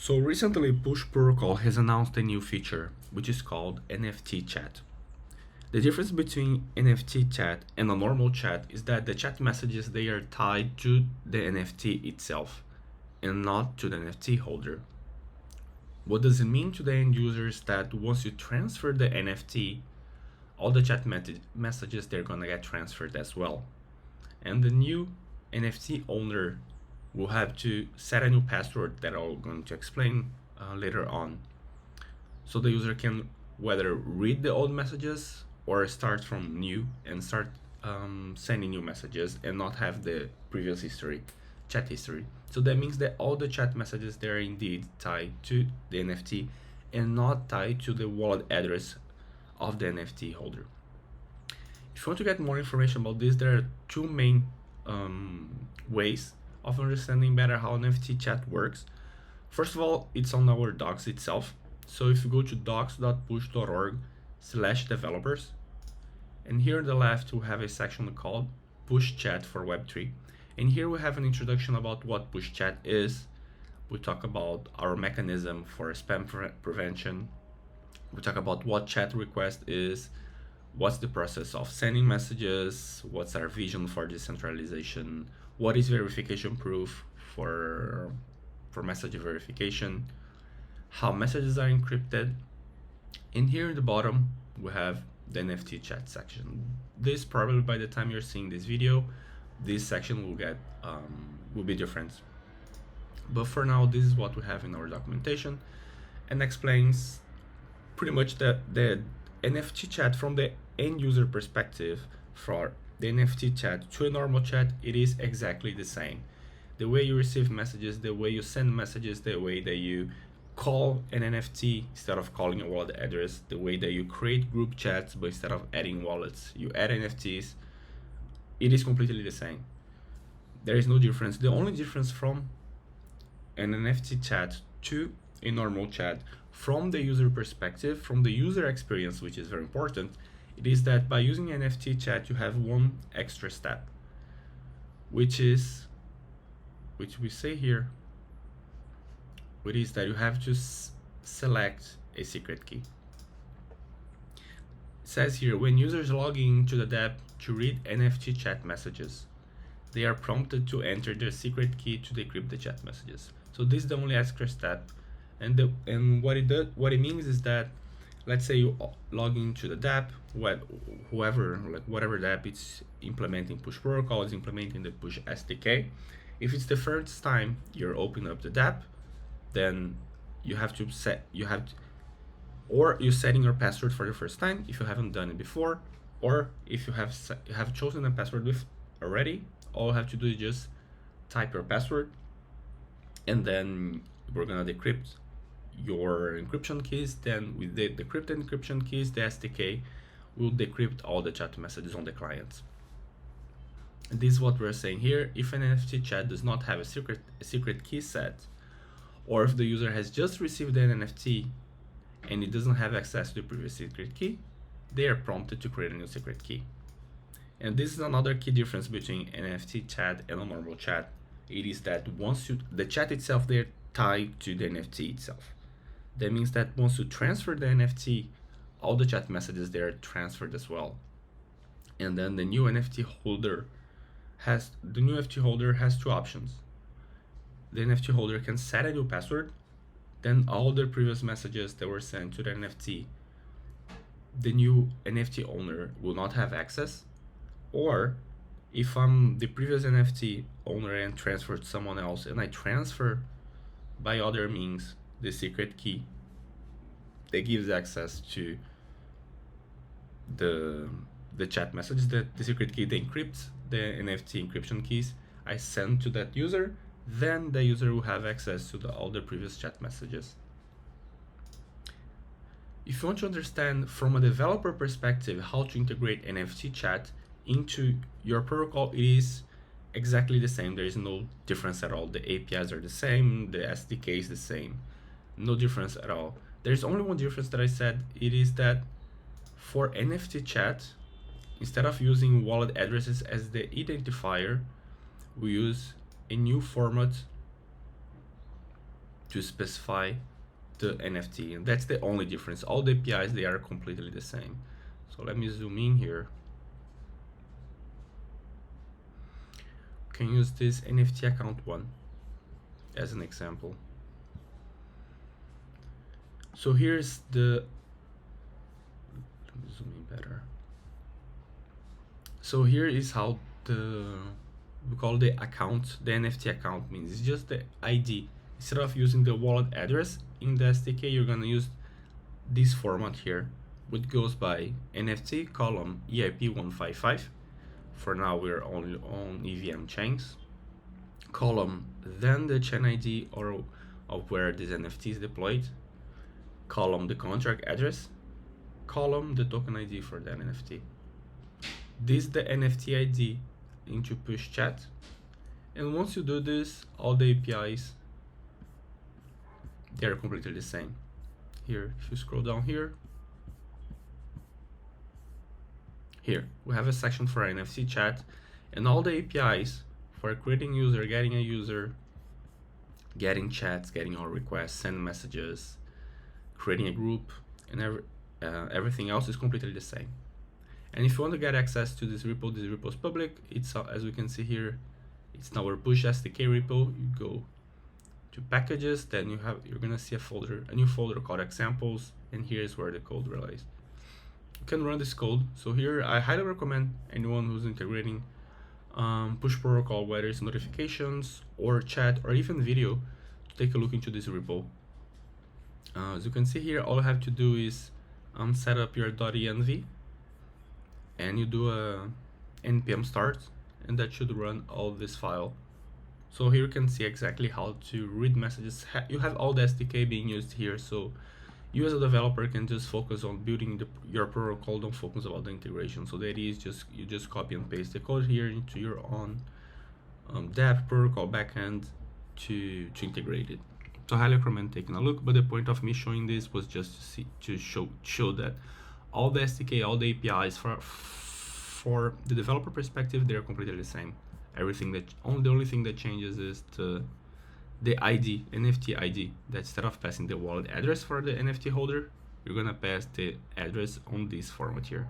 So recently Push Protocol has announced a new feature, which is called NFT chat. The difference between NFT chat and a normal chat is that the chat messages they are tied to the NFT itself and not to the NFT holder. What does it mean to the end users that once you transfer the NFT, all the chat messages they're gonna get transferred as well. And the new NFT owner will have to set a new password that I'm going to explain later on. So the user can whether read the old messages or start from new and start sending new messages and not have the previous history, chat history. So that means that all the chat messages they are indeed tied to the NFT and not tied to the wallet address of the NFT holder. If you want to get more information about this, there are two main ways of understanding better how NFT chat works. First of all, it's on our docs itself. So if you go to docs.push.org/developers, and here on the left we have a section called Push Chat for Web3. And here we have an introduction about what Push Chat is. We talk about our mechanism for spam prevention. We talk about what chat request is, what's the process of sending messages, what's our vision for decentralization, what is verification proof for message verification, how messages are encrypted, and here at the bottom we have the NFT chat section. This probably by the time you're seeing this video, this section will be different. But for now, this is what we have in our documentation and explains pretty much the NFT chat from the end user perspective. For the NFT chat to a normal chat, it is exactly the same. The way you receive messages, the way you send messages, the way that you call an NFT instead of calling a wallet address, the way that you create group chats, but instead of adding wallets, you add NFTs, it is completely the same. There is no difference. The only difference from an NFT chat to a normal chat from the user perspective, from the user experience, which is very important, it is that by using NFT chat, you have one extra step, which we say here, which is that you have to select a secret key. It says here, when users log into the dApp to read NFT chat messages, they are prompted to enter their secret key to decrypt the chat messages. So this is the only extra step, and what it means is that, let's say you log into the dApp, whatever dApp it's implementing Push Protocol, is implementing the Push SDK. If it's the first time you're opening up the dApp, then you're setting your password for the first time if you haven't done it before, or if you have chosen a password already, all you have to do is just type your password, and then we're gonna decrypt your encryption keys. Then with the decrypted encryption keys, the SDK will decrypt all the chat messages on the client. And this is what we're saying here. If an NFT chat does not have a secret key set, or if the user has just received an NFT and it doesn't have access to the previous secret key, they are prompted to create a new secret key. And this is another key difference between an NFT chat and a normal chat. It is that the chat itself, they're tied to the NFT itself. That means that once you transfer the NFT, all the chat messages they are transferred as well. And then the new NFT holder has two options. The NFT holder can set a new password, then all the previous messages that were sent to the NFT, the new NFT owner will not have access. Or if I'm the previous NFT owner and transfer to someone else, and I transfer by other means the secret key that gives access to the chat message, the secret key that encrypts the NFT encryption keys, I send to that user, then the user will have access to all the previous chat messages. If you want to understand from a developer perspective how to integrate NFT chat into your protocol, it is exactly the same. There is no difference at all. The APIs are the same, the SDK is the same, no difference at all. There's only one difference that I said. It is that for NFT chat, instead of using wallet addresses as the identifier, we use a new format to specify the NFT, and that's the only difference. All the APIs, they are completely the same. So let me zoom in here. Can use this NFT account one as an example. So here's the, let me zoom in better. So here is how we call the account, the NFT account means it's just the ID. Instead of using the wallet address in the SDK, you're gonna use this format here, which goes by NFT column EIP155. For now, we're only on EVM chains. Column, then the chain ID or of where this NFT is deployed. Column, the contract address. Column, the token ID for that NFT. This is the NFT ID into push chat. And once you do this, all the APIs, they're completely the same. Here, if you scroll down here, we have a section for NFC chat, and all the APIs for creating user, getting a user, getting chats, getting all requests, send messages, creating a group, and everything else is completely the same. And if you want to get access to this repo is public. It's as we can see here, it's our push SDK repo. You go to packages, then you're gonna see a new folder called examples, and here's where the code relies. You can run this code. So here I highly recommend anyone who's integrating push protocol, whether it's notifications or chat or even video, to take a look into this repo. As you can see here, all you have to do is set up your .env, and you do a npm start, and that should run all this file. So here you can see exactly how to read messages. You have all the SDK being used here, so you as a developer can just focus on building your protocol, don't focus about the integration. So the idea is you just copy and paste the code here into your own dev protocol backend to integrate it. So I highly recommend taking a look, but the point of me showing this was just to show that all the SDK, all the APIs for the developer perspective, they're completely the same. The only thing that changes is the ID, NFT ID, that instead of passing the wallet address for the NFT holder, you're gonna pass the address on this format here.